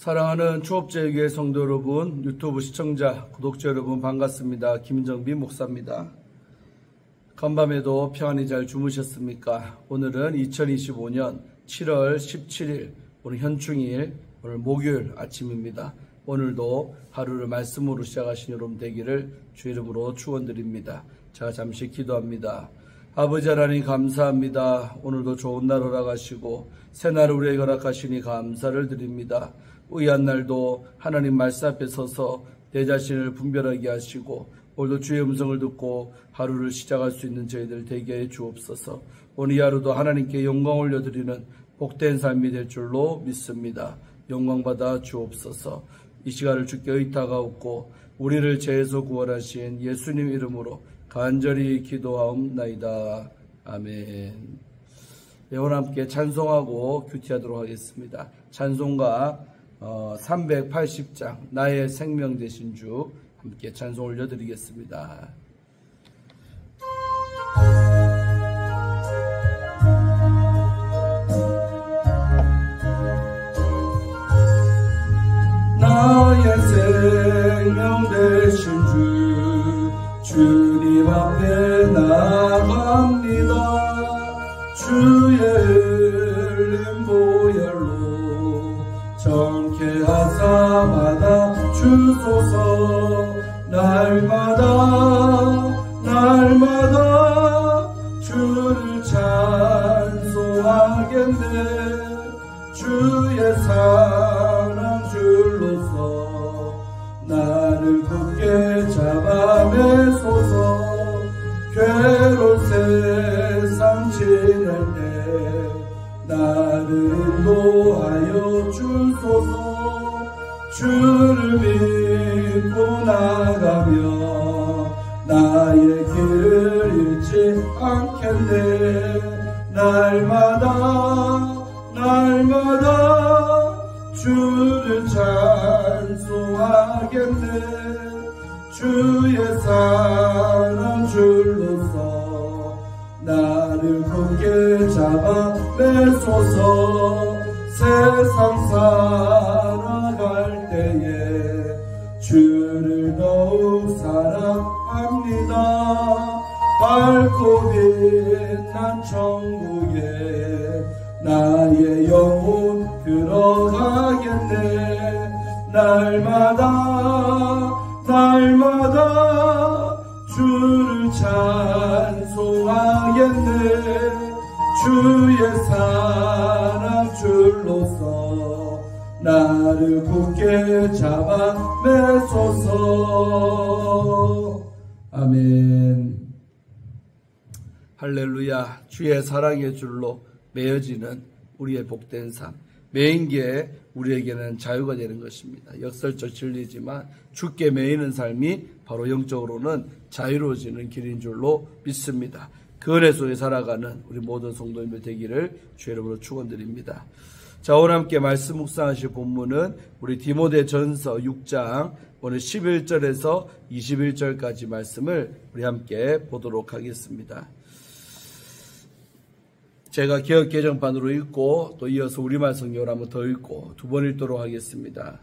사랑하는 초업제일교회 성도 여러분, 유튜브 시청자, 구독자 여러분 반갑습니다. 김정빈 목사입니다. 간밤에도 평안히 잘 주무셨습니까? 오늘은 2025년 7월 17일, 오늘 현충일, 오늘 목요일 아침입니다. 오늘도 하루를 말씀으로 시작하신 여러분 되기를 주 이름으로 축원드립니다. 제가 잠시 기도합니다. 아버지 하나님 감사합니다. 오늘도 좋은 날 허락하시고 새날을 우리에게 허락하시니 감사를 드립니다. 의한 날도 하나님 말씀 앞에 서서 내 자신을 분별하게 하시고 오늘도 주의 음성을 듣고 하루를 시작할 수 있는 저희들 되게 해 주옵소서. 오늘 이 하루도 하나님께 영광 올려드리는 복된 삶이 될 줄로 믿습니다. 영광받아 주옵소서. 이 시간을 주께 의탁하옵고 우리를 죄에서 구원하신 예수님 이름으로 간절히 기도하옵나이다. 아멘. 네, 오늘 함께 찬송하고 큐티하도록 하겠습니다. 찬송가 380장 나의 생명 되신 주 함께 찬송 올려드리겠습니다. 나의 생명 되신 주 주님 앞에 나갑니다. 주의 흘린 보혈로 정케하사 받아 주소서. 날마다 주를 찬송하겠네. 주의 사랑 줄로서 나를 굳게 잡아 매소서. 괴로운 세상 지낼 때 나를 인도하여 주소서. 주를 믿고 나가며 나의 길을 잃지 않겠네. 날마다 주를 찬송하겠네. 주의 사랑 줄로서 나를 굳게 잡아 매소서. 세상 살아갈 때에 주를 더욱 사랑합니다. 밝고 빛난 천국에 나의 영혼 들어가겠네. 날마다 주를 찬송하겠네. 주의 사랑 줄로서 나를 굳게 잡아 매소서. 아멘. 할렐루야. 주의 사랑의 줄로 매어지는 우리의 복된 삶, 매인 게 우리에게는 자유가 되는 것입니다. 역설적 진리지만 주께 매이는 삶이 바로 영적으로는 자유로워지는 길인 줄로 믿습니다. 그 은혜 속에 살아가는 우리 모든 성도님들 되기를 주의 이름으로 축원드립니다. 자, 오늘 함께 말씀 묵상하실 본문은 우리 디모데전서 6장 오늘 11절에서 21절까지 말씀을 우리 함께 보도록 하겠습니다. 제가 개역 개정판으로 읽고 또 이어서 우리말 성경으로 한번 더 읽고 두 번 읽도록 하겠습니다.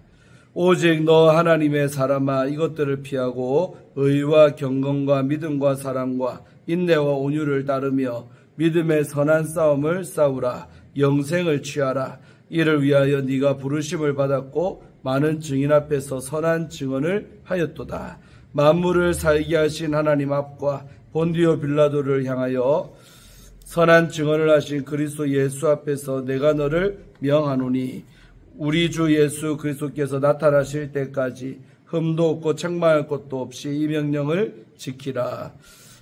오직 너 하나님의 사람아, 이것들을 피하고 의와 경건과 믿음과 사랑과 인내와 온유를 따르며 믿음의 선한 싸움을 싸우라. 영생을 취하라. 이를 위하여 네가 부르심을 받았고 많은 증인 앞에서 선한 증언을 하였도다. 만물을 살게 하신 하나님 앞과 본디오 빌라도를 향하여 선한 증언을 하신 그리스도 예수 앞에서 내가 너를 명하노니 우리 주 예수 그리스도께서 나타나실 때까지 흠도 없고 책망할 것도 없이 이 명령을 지키라.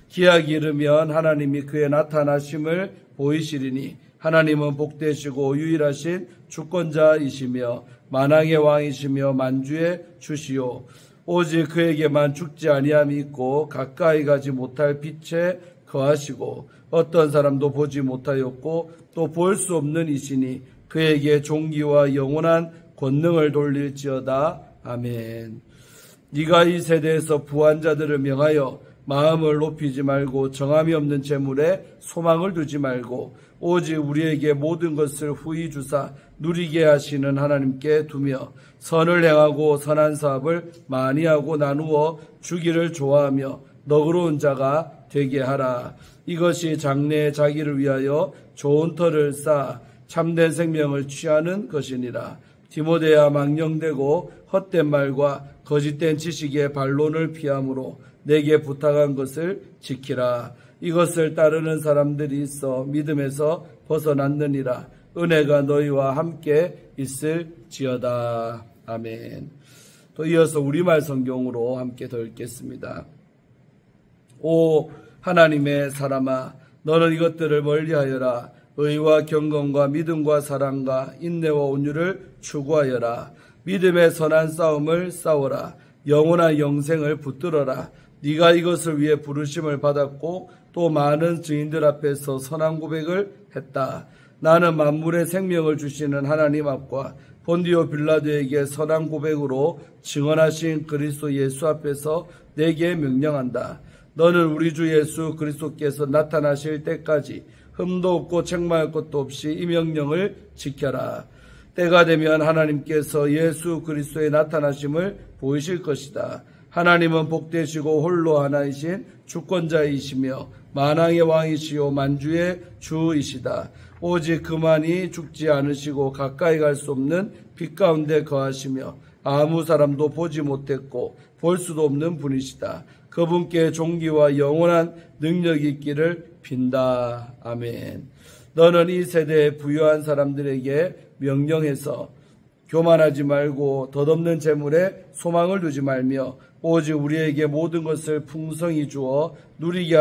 기약이 이르면 하나님이 그의 나타나심을 보이시리니 하나님은 복되시고 유일하신 주권자이시며 만왕의 왕이시며 만주의 주시오. 오직 그에게만 죽지 아니함이 있고 가까이 가지 못할 빛에 거하시고 어떤 사람도 보지 못하였고 또 볼 수 없는 이시니 그에게 존귀와 영원한 권능을 돌릴지어다. 아멘. 네가 이 세대에서 부한 자들을 명하여 마음을 높이지 말고 정함이 없는 재물에 소망을 두지 말고 오직 우리에게 모든 것을 후히 주사 누리게 하시는 하나님께 두며 선을 행하고 선한 사업을 많이 하고 나누어 주기를 좋아하며 너그러운 자가 되게 하라. 이것이 장래에 자기를 위하여 좋은 터를 쌓아 참된 생명을 취하는 것이니라. 디모데야, 망령되고 헛된 말과 거짓된 지식의 반론을 피함으로 내게 부탁한 것을 지키라. 이것을 따르는 사람들이 있어 믿음에서 벗어났느니라. 은혜가 너희와 함께 있을지어다. 아멘. 또 이어서 우리말 성경으로 함께 더 읽겠습니다. 오 하나님의 사람아, 너는 이것들을 멀리하여라. 의와 경건과 믿음과 사랑과 인내와 온유를 추구하여라. 믿음의 선한 싸움을 싸워라. 영원한 영생을 붙들어라. 네가 이것을 위해 부르심을 받았고 또 많은 증인들 앞에서 선한 고백을 했다. 나는 만물의 생명을 주시는 하나님 앞과 본디오 빌라도에게 선한 고백으로 증언하신 그리스도 예수 앞에서 내게 명령한다. 너는 우리 주 예수 그리스도께서 나타나실 때까지 흠도 없고 책망할 것도 없이 이 명령을 지켜라. 때가 되면 하나님께서 예수 그리스도의 나타나심을 보이실 것이다. 하나님은 복되시고 홀로 하나이신 주권자이시며 만왕의 왕이시요 만주의 주이시다. 오직 그만이 죽지 않으시고 가까이 갈 수 없는 빛 가운데 거하시며 아무 사람도 보지 못했고 볼 수도 없는 분이시다. 그분께 존귀와 영원한 능력이 있기를 빈다. 아멘. 너는 이 세대에 부유한 사람들에게 명령해서 교만하지 말고 덧없는 재물에 소망을 두지 말며 오직 우리에게 모든 것을 풍성히 주어 누리게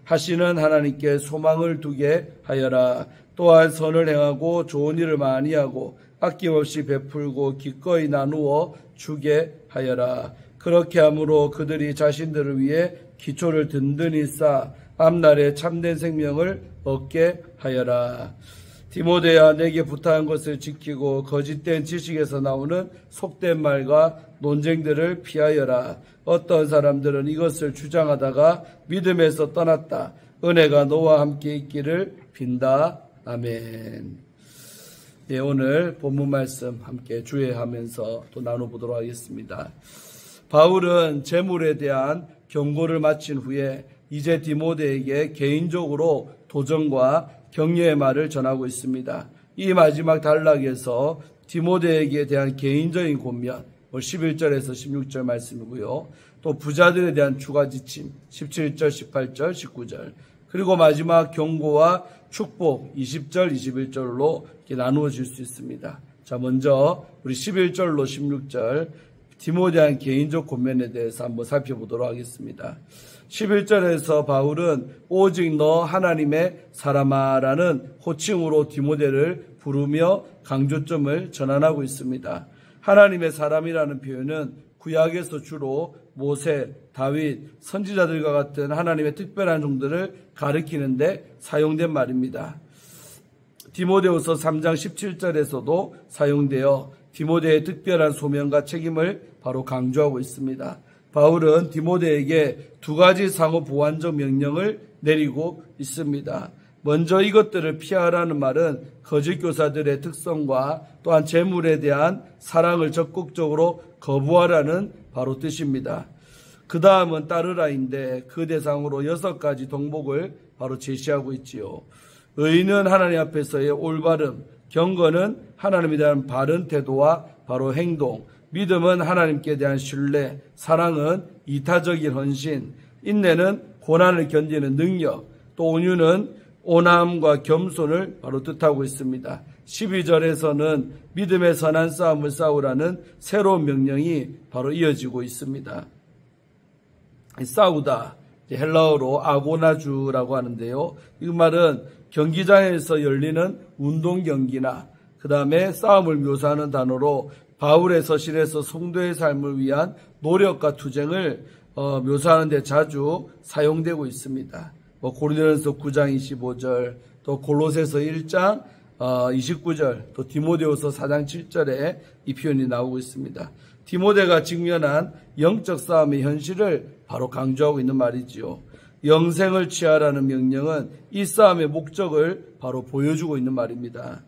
하시는 하나님께 소망을 두게 하여라. 또한 선을 행하고 좋은 일을 많이 하고 아낌없이 베풀고 기꺼이 나누어 주게 하여라. 그렇게 함으로 그들이 자신들을 위해 기초를 든든히 쌓아 앞날에 참된 생명을 얻게 하여라. 디모데야, 내게 부탁한 것을 지키고 거짓된 지식에서 나오는 속된 말과 논쟁들을 피하여라. 어떤 사람들은 이것을 주장하다가 믿음에서 떠났다. 은혜가 너와 함께 있기를 빈다. 아멘. 예, 오늘 본문 말씀 함께 주의하면서 또 나눠보도록 하겠습니다. 바울은 재물에 대한 경고를 마친 후에 이제 디모데에게 개인적으로 도전과 격려의 말을 전하고 있습니다. 이 마지막 단락에서 디모데에게 대한 개인적인 권면 11절에서 16절 말씀이고요. 또 부자들에 대한 추가 지침 17절, 18절, 19절, 그리고 마지막 경고와 축복 20절, 21절로 이렇게 나누어질 수 있습니다. 자, 먼저 우리 11절로 16절 디모데에 대한 개인적 권면에 대해서 한번 살펴보도록 하겠습니다. 11절에서 바울은 오직 너 하나님의 사람아라는 호칭으로 디모데를 부르며 강조점을 전환하고 있습니다. 하나님의 사람이라는 표현은 구약에서 주로 모세, 다윗, 선지자들과 같은 하나님의 특별한 종들을 가리키는데 사용된 말입니다. 디모데후서 3장 17절에서도 사용되어 디모데의 특별한 소명과 책임을 바로 강조하고 있습니다. 바울은 디모데에게 두 가지 상호 보완적 명령을 내리고 있습니다. 먼저 이것들을 피하라는 말은 거짓 교사들의 특성과 또한 재물에 대한 사랑을 적극적으로 거부하라는 바로 뜻입니다. 그 다음은 따르라인데 그 대상으로 6가지 덕목을 바로 제시하고 있지요. 의는 하나님 앞에서의 올바름, 경건은 하나님에 대한 바른 태도와 바로 행동, 믿음은 하나님께 대한 신뢰, 사랑은 이타적인 헌신, 인내는 고난을 견디는 능력, 또 온유는 온함과 겸손을 바로 뜻하고 있습니다. 12절에서는 믿음의 선한 싸움을 싸우라는 새로운 명령이 바로 이어지고 있습니다. 싸우다, 헬라어로 아고나주라고 하는데요. 이 말은 경기장에서 열리는 운동 경기나 그 다음에 싸움을 묘사하는 단어로 바울의 서신에서 성도의 삶을 위한 노력과 투쟁을 묘사하는 데 자주 사용되고 있습니다. 고린도전서 9장 25절, 또 골로새서 1장 29절, 또 디모데후서 4장 7절에 이 표현이 나오고 있습니다. 디모데가 직면한 영적 싸움의 현실을 바로 강조하고 있는 말이지요. 영생을 취하라는 명령은 이 싸움의 목적을 바로 보여주고 있는 말입니다.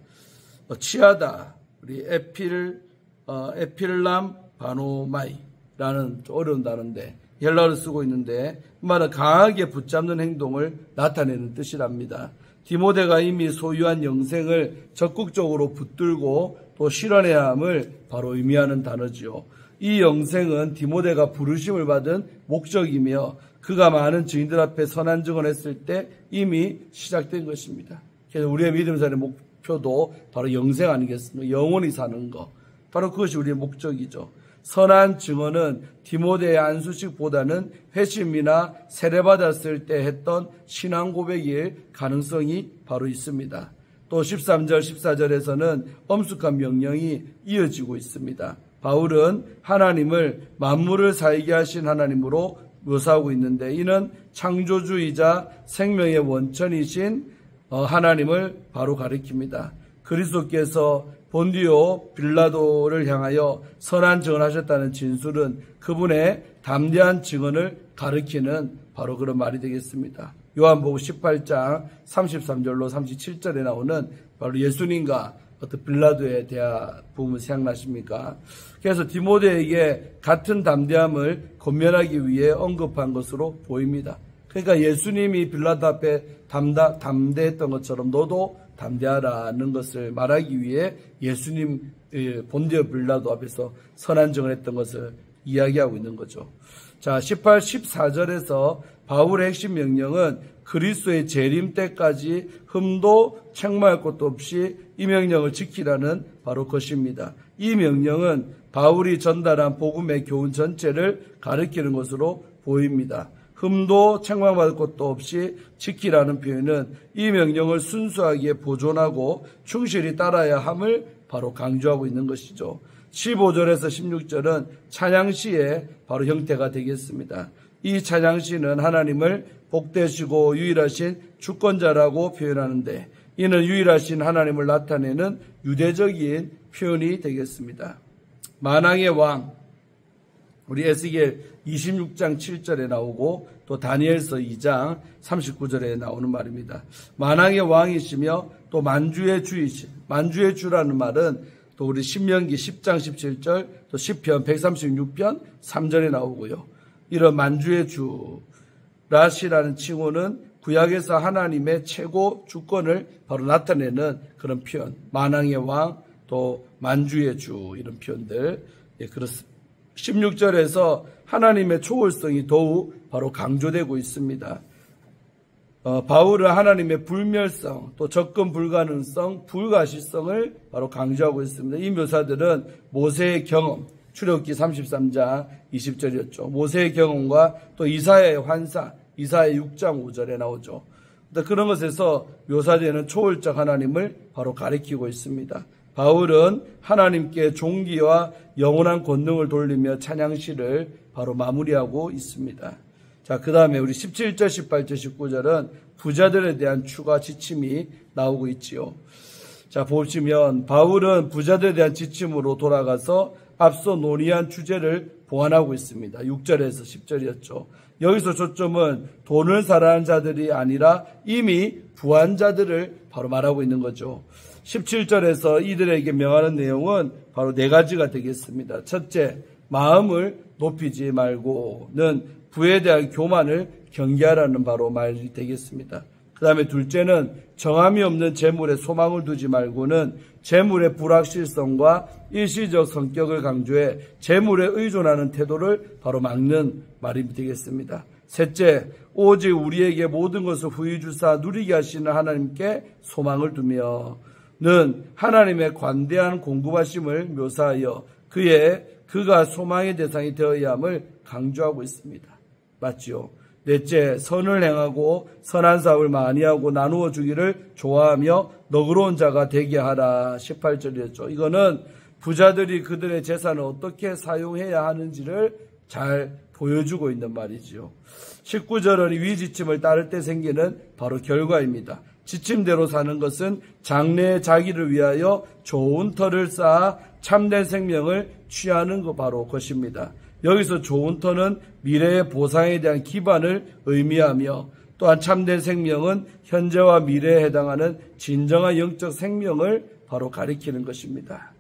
취하다, 우리 에필람 바노마이라는 어려운 단어인데 헬라어를 쓰고 있는데 이 말은 강하게 붙잡는 행동을 나타내는 뜻이랍니다. 디모데가 이미 소유한 영생을 적극적으로 붙들고 또 실현해야 함을 바로 의미하는 단어지요. 이 영생은 디모데가 부르심을 받은 목적이며 그가 많은 증인들 앞에 선한 증언했을 때 이미 시작된 것입니다. 그래서 우리의 믿음생활의 목표도 바로 영생 아니겠습니까? 영원히 사는 것. 바로 그것이 우리의 목적이죠. 선한 증언은 디모데의 안수식보다는 회심이나 세례받았을 때 했던 신앙 고백일 가능성이 바로 있습니다. 또 13절, 14절에서는 엄숙한 명령이 이어지고 있습니다. 바울은 하나님을 만물을 살게 하신 하나님으로 묘사하고 있는데 이는 창조주이자 생명의 원천이신 하나님을 바로 가리킵니다. 그리스도께서 본디오 빌라도를 향하여 선한 증언하셨다는 진술은 그분의 담대한 증언을 가리키는 바로 그런 말이 되겠습니다. 요한복음 18장 33절로 37절에 나오는 바로 예수님과 어떤 빌라도에 대한 부분 생각나십니까? 그래서 디모데에게 같은 담대함을 권면하기 위해 언급한 것으로 보입니다. 그러니까 예수님이 빌라도 앞에 담대했던 것처럼 너도 담대하라는 것을 말하기 위해 예수님 본디오 빌라도 앞에서 선한 증언을 했던 것을 이야기하고 있는 거죠. 자, 18, 14절에서 바울의 핵심 명령은 그리스도의 재림 때까지 흠도 책망할 것도 없이 이 명령을 지키라는 바로 것입니다. 이 명령은 바울이 전달한 복음의 교훈 전체를 가리키는 것으로 보입니다. 흠도 책망받을 것도 없이 지키라는 표현은 이 명령을 순수하게 보존하고 충실히 따라야 함을 바로 강조하고 있는 것이죠. 15절에서 16절은 찬양시의 바로 형태가 되겠습니다. 이 찬양시는 하나님을 복되시고 유일하신 주권자라고 표현하는데 이는 유일하신 하나님을 나타내는 유대적인 표현이 되겠습니다. 만왕의 왕, 우리 에스겔 26장 7절에 나오고 또 다니엘서 2장 39절에 나오는 말입니다. 만왕의 왕이시며 또 만주의 주이신, 만주의 주라는 말은 또 우리 신명기 10장 17절 또 시편 136편 3절에 나오고요. 이런 만주의 주 라시라는 칭호는 구약에서 하나님의 최고 주권을 바로 나타내는 그런 표현, 만왕의 왕 또 만주의 주 이런 표현들 그렇습니다. 16절에서 하나님의 초월성이 더욱 바로 강조되고 있습니다. 바울은 하나님의 불멸성, 또 접근 불가능성, 불가시성을 바로 강조하고 있습니다. 이 묘사들은 모세의 경험, 출애굽기 33장 20절이었죠. 모세의 경험과 또 이사야의 환상, 이사야 6장 5절에 나오죠. 그런 것에서 묘사되는 초월적 하나님을 바로 가리키고 있습니다. 바울은 하나님께 존귀와 영원한 권능을 돌리며 찬양시를 바로 마무리하고 있습니다. 자, 그 다음에 우리 17절, 18절, 19절은 부자들에 대한 추가 지침이 나오고 있지요. 자, 보시면 바울은 부자들에 대한 지침으로 돌아가서 앞서 논의한 주제를 보완하고 있습니다. 6절에서 10절이었죠. 여기서 초점은 돈을 사랑하는 자들이 아니라 이미 부한 자들을 바로 말하고 있는 거죠. 17절에서 이들에게 명하는 내용은 바로 네 가지가 되겠습니다. 첫째, 마음을 높이지 말고는 부에 대한 교만을 경계하라는 바로 말이 되겠습니다. 그 다음에 둘째는 정함이 없는 재물에 소망을 두지 말고는 재물의 불확실성과 일시적 성격을 강조해 재물에 의존하는 태도를 바로 막는 말이 되겠습니다. 셋째, 오직 우리에게 모든 것을 후히 주사 누리게 하시는 하나님께 소망을 두며는 하나님의 관대한 공급하심을 묘사하여 그가 소망의 대상이 되어야 함을 강조하고 있습니다. 맞지요? 넷째, 선을 행하고 선한 사업을 많이 하고 나누어 주기를 좋아하며 너그러운 자가 되게 하라. 18절이었죠. 이거는 부자들이 그들의 재산을 어떻게 사용해야 하는지를 잘 보여주고 있는 말이지요. 19절은 위 지침을 따를 때 생기는 바로 결과입니다. 지침대로 사는 것은 장래의 자기를 위하여 좋은 터를 쌓아 참된 생명을 취하는 거 바로 것입니다. 여기서 좋은 터는 미래의 보상에 대한 기반을 의미하며 또한 참된 생명은 현재와 미래에 해당하는 진정한 영적 생명을 바로 가리키는 것입니다.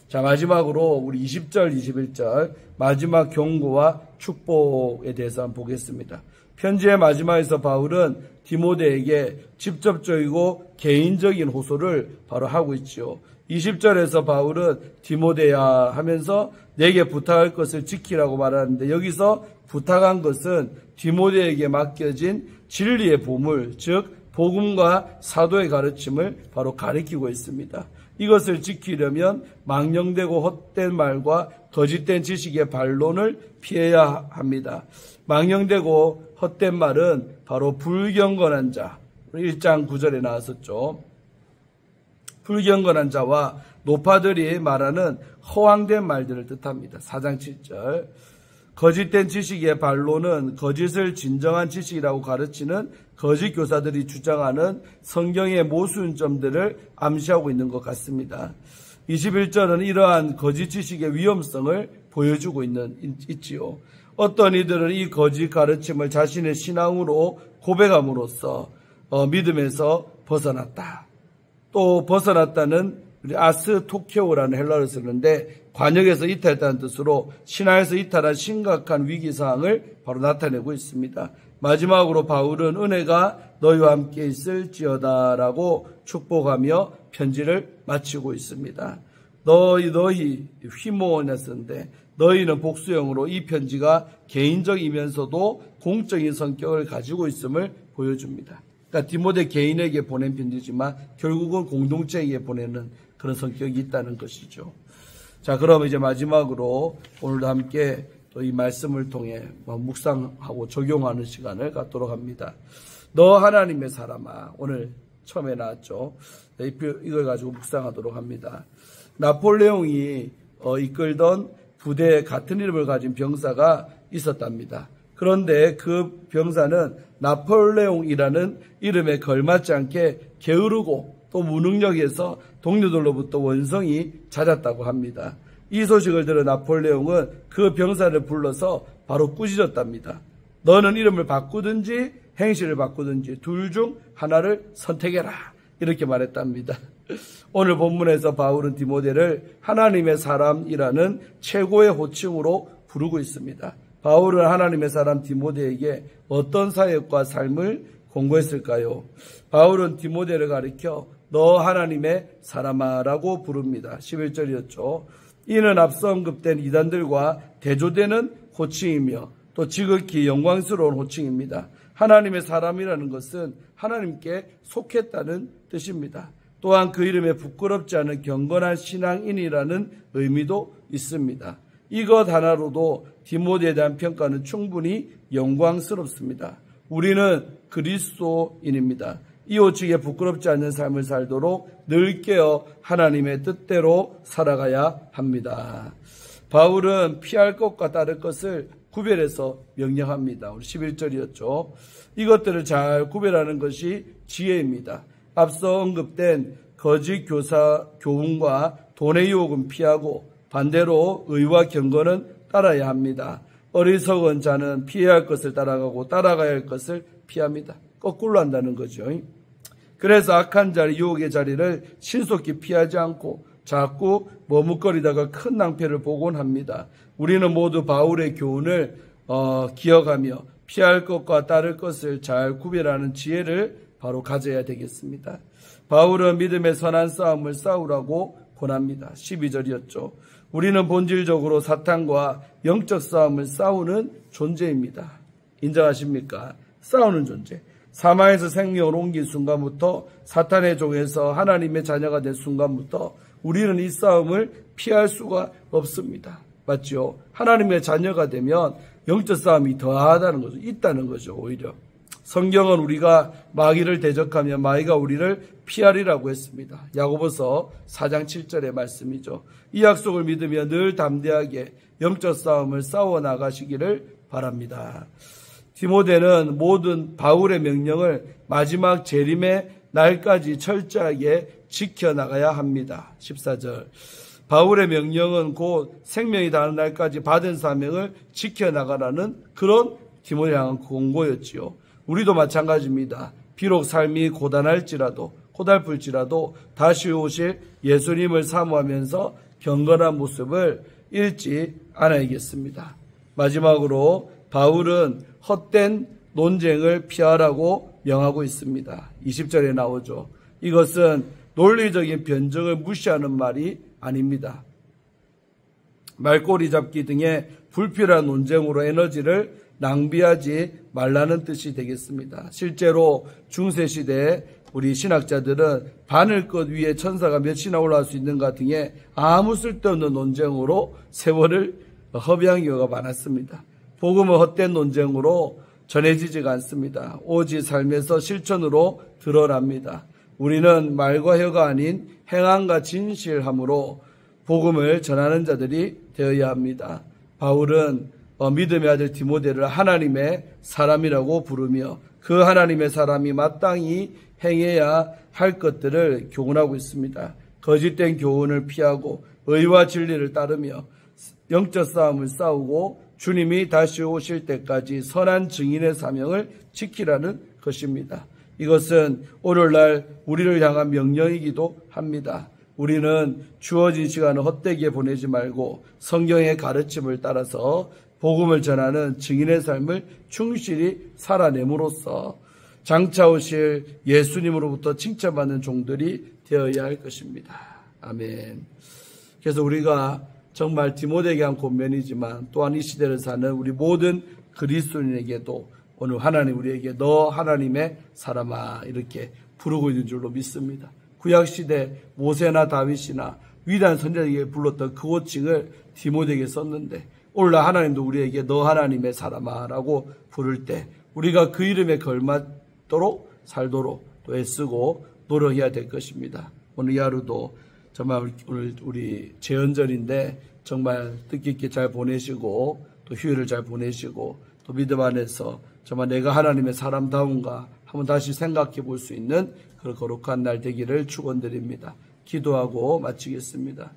자, 마지막으로 우리 20절, 21절 마지막 경고와 축복에 대해서 한번 보겠습니다. 편지의 마지막에서 바울은 디모데에게 직접적이고 개인적인 호소를 바로 하고 있죠. 20절에서 바울은 디모데야 하면서 내게 부탁할 것을 지키라고 말하는데 여기서 부탁한 것은 디모데에게 맡겨진 진리의 보물, 즉 복음과 사도의 가르침을 바로 가리키고 있습니다. 이것을 지키려면 망령되고 헛된 말과 거짓된 지식의 반론을 피해야 합니다. 망령되고 헛된 말은 바로 불경건한 자, 1장 9절에 나왔었죠. 불경건한 자와 노파들이 말하는 허황된 말들을 뜻합니다. 4장 7절. 거짓된 지식의 반론은 거짓을 진정한 지식이라고 가르치는 거짓 교사들이 주장하는 성경의 모순점들을 암시하고 있는 것 같습니다. 21절은 이러한 거짓 지식의 위험성을 보여주고 있지요. 어떤 이들은 이 거짓 가르침을 자신의 신앙으로 고백함으로써 믿음에서 벗어났다. 또 벗어났다는 우리 아스토케오라는 헬라어를 쓰는데 관역에서 이탈했다는 뜻으로 신앙에서 이탈한 심각한 위기사항을 바로 나타내고 있습니다. 마지막으로 바울은 은혜가 너희와 함께 있을지어다라고 축복하며 편지를 마치고 있습니다. 너희 휘모어냈는데 너희는 복수형으로 이 편지가 개인적이면서도 공적인 성격을 가지고 있음을 보여줍니다. 그러니까 디모데 개인에게 보낸 편지지만 결국은 공동체에게 보내는 그런 성격이 있다는 것이죠. 자, 그럼 이제 마지막으로 오늘도 함께 또 이 말씀을 통해 묵상하고 적용하는 시간을 갖도록 합니다. 너 하나님의 사람아, 오늘 처음에 나왔죠. 이걸 가지고 묵상하도록 합니다. 나폴레옹이 이끌던 부대에 같은 이름을 가진 병사가 있었답니다. 그런데 그 병사는 나폴레옹이라는 이름에 걸맞지 않게 게으르고 또 무능력에서 동료들로부터 원성이 잦았다고 합니다. 이 소식을 들은 나폴레옹은 그 병사를 불러서 바로 꾸짖었답니다. 너는 이름을 바꾸든지 행실을 바꾸든지 둘 중 하나를 선택해라. 이렇게 말했답니다. 오늘 본문에서 바울은 디모데를 하나님의 사람이라는 최고의 호칭으로 부르고 있습니다. 바울은 하나님의 사람 디모데에게 어떤 사역과 삶을 공고했을까요? 바울은 디모데를 가리켜 너 하나님의 사람아라고 부릅니다. 11절이었죠. 이는 앞서 언급된 이단들과 대조되는 호칭이며 또 지극히 영광스러운 호칭입니다. 하나님의 사람이라는 것은 하나님께 속했다는 뜻입니다. 또한 그 이름에 부끄럽지 않은 경건한 신앙인이라는 의미도 있습니다. 이것 하나로도 디모데에 대한 평가는 충분히 영광스럽습니다. 우리는 그리스도인입니다. 이 호칭에 부끄럽지 않는 삶을 살도록 늘 깨어 하나님의 뜻대로 살아가야 합니다. 바울은 피할 것과 따를 것을 구별해서 명령합니다. 우리 11절이었죠. 이것들을 잘 구별하는 것이 지혜입니다. 앞서 언급된 거짓 교훈과 돈의 유혹은 피하고 반대로 의와 경건은 따라야 합니다. 어리석은 자는 피해야 할 것을 따라가고 따라가야 할 것을 피합니다. 거꾸로 한다는 거죠. 그래서 악한 자리, 유혹의 자리를 신속히 피하지 않고 자꾸 머뭇거리다가 큰 낭패를 보곤 합니다. 우리는 모두 바울의 교훈을 기억하며 피할 것과 따를 것을 잘 구별하는 지혜를 바로 가져야 되겠습니다. 바울은 믿음의 선한 싸움을 싸우라고 권합니다. 12절이었죠. 우리는 본질적으로 사탄과 영적 싸움을 싸우는 존재입니다. 인정하십니까? 싸우는 존재. 사망에서 생명을 옮긴 순간부터 사탄의 종에서 하나님의 자녀가 된 순간부터 우리는 이 싸움을 피할 수가 없습니다. 맞죠? 하나님의 자녀가 되면 영적 싸움이 더하다는 거죠. 있다는 거죠. 오히려. 성경은 우리가 마귀를 대적하면 마귀가 우리를 피하리라고 했습니다. 야고보서 4장 7절의 말씀이죠. 이 약속을 믿으며 늘 담대하게 영적 싸움을 싸워 나가시기를 바랍니다. 디모데는 모든 바울의 명령을 마지막 재림의 날까지 철저하게 지켜나가야 합니다. 14절. 바울의 명령은 곧 생명이 닿는 날까지 받은 사명을 지켜나가라는 그런 디모데 향한 공고였지요. 우리도 마찬가지입니다. 비록 삶이 고달플지라도 다시 오실 예수님을 사모하면서 경건한 모습을 잃지 않아야겠습니다. 마지막으로 바울은 헛된 논쟁을 피하라고 명하고 있습니다. 20절에 나오죠. 이것은 논리적인 변증을 무시하는 말이 아닙니다. 말꼬리 잡기 등의 불필요한 논쟁으로 에너지를 낭비하지 말라는 뜻이 되겠습니다. 실제로 중세시대에 우리 신학자들은 바늘꽃 위에 천사가 몇이나 올라갈 수 있는가 등의 아무 쓸데없는 논쟁으로 세월을 허비한 경우가 많았습니다. 복음은 헛된 논쟁으로 전해지지가 않습니다. 오직 삶에서 실천으로 드러납니다. 우리는 말과 혀가 아닌 행함과 진실함으로 복음을 전하는 자들이 되어야 합니다. 바울은 믿음의 아들 디모데를 하나님의 사람이라고 부르며 그 하나님의 사람이 마땅히 행해야 할 것들을 교훈하고 있습니다. 거짓된 교훈을 피하고 의와 진리를 따르며 영적 싸움을 싸우고 주님이 다시 오실 때까지 선한 증인의 사명을 지키라는 것입니다. 이것은 오늘날 우리를 향한 명령이기도 합니다. 우리는 주어진 시간을 헛되게 보내지 말고 성경의 가르침을 따라서 복음을 전하는 증인의 삶을 충실히 살아냄으로써 장차 오실 예수님으로부터 칭찬받는 종들이 되어야 할 것입니다. 아멘. 그래서 우리가 정말 디모데에게 한 권면이지만 또한 이 시대를 사는 우리 모든 그리스도인에게도 오늘 하나님 우리에게 너 하나님의 사람아 이렇게 부르고 있는 줄로 믿습니다. 구약시대 모세나 다윗이나 위대한 선지자에게 불렀던 그 호칭을 디모데에게 썼는데 오늘날 하나님도 우리에게 너 하나님의 사람아 라고 부를 때 우리가 그 이름에 걸맞도록 살도록 또 애쓰고 노력해야 될 것입니다. 오늘 이 하루도 정말 오늘 우리 재헌절인데 정말 뜻깊게 잘 보내시고 또 휴일을 잘 보내시고 또 믿음 안에서 정말 내가 하나님의 사람다운가 한번 다시 생각해 볼 수 있는 그런 거룩한 날 되기를 축원드립니다. 기도하고 마치겠습니다.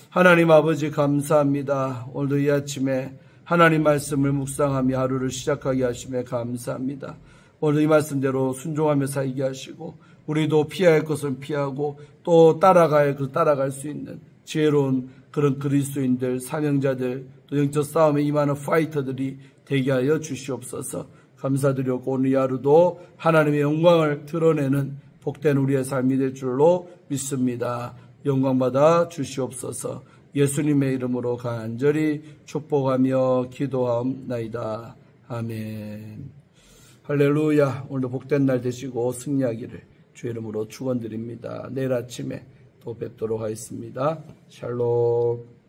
하나님 아버지 감사합니다. 오늘도 이 아침에 하나님 말씀을 묵상하며 하루를 시작하게 하심에 감사합니다. 오늘 이 말씀대로 순종하며 살게 하시고 우리도 피해야 할 것은 피하고 또 따라가야 할 것을 따라갈 수 있는 지혜로운 그런 그리스도인들, 사명자들, 또 영적 싸움에 임하는 파이터들이 되게 하여 주시옵소서. 감사드렸고 오늘 이 하루도 하나님의 영광을 드러내는 복된 우리의 삶이 될 줄로 믿습니다. 영광받아 주시옵소서. 예수님의 이름으로 간절히 축복하며 기도하옵나이다. 아멘. 할렐루야. 오늘도 복된 날 되시고 승리하기를 주의 이름으로 축원드립니다. 내일 아침에 또 뵙도록 하겠습니다. 샬롬.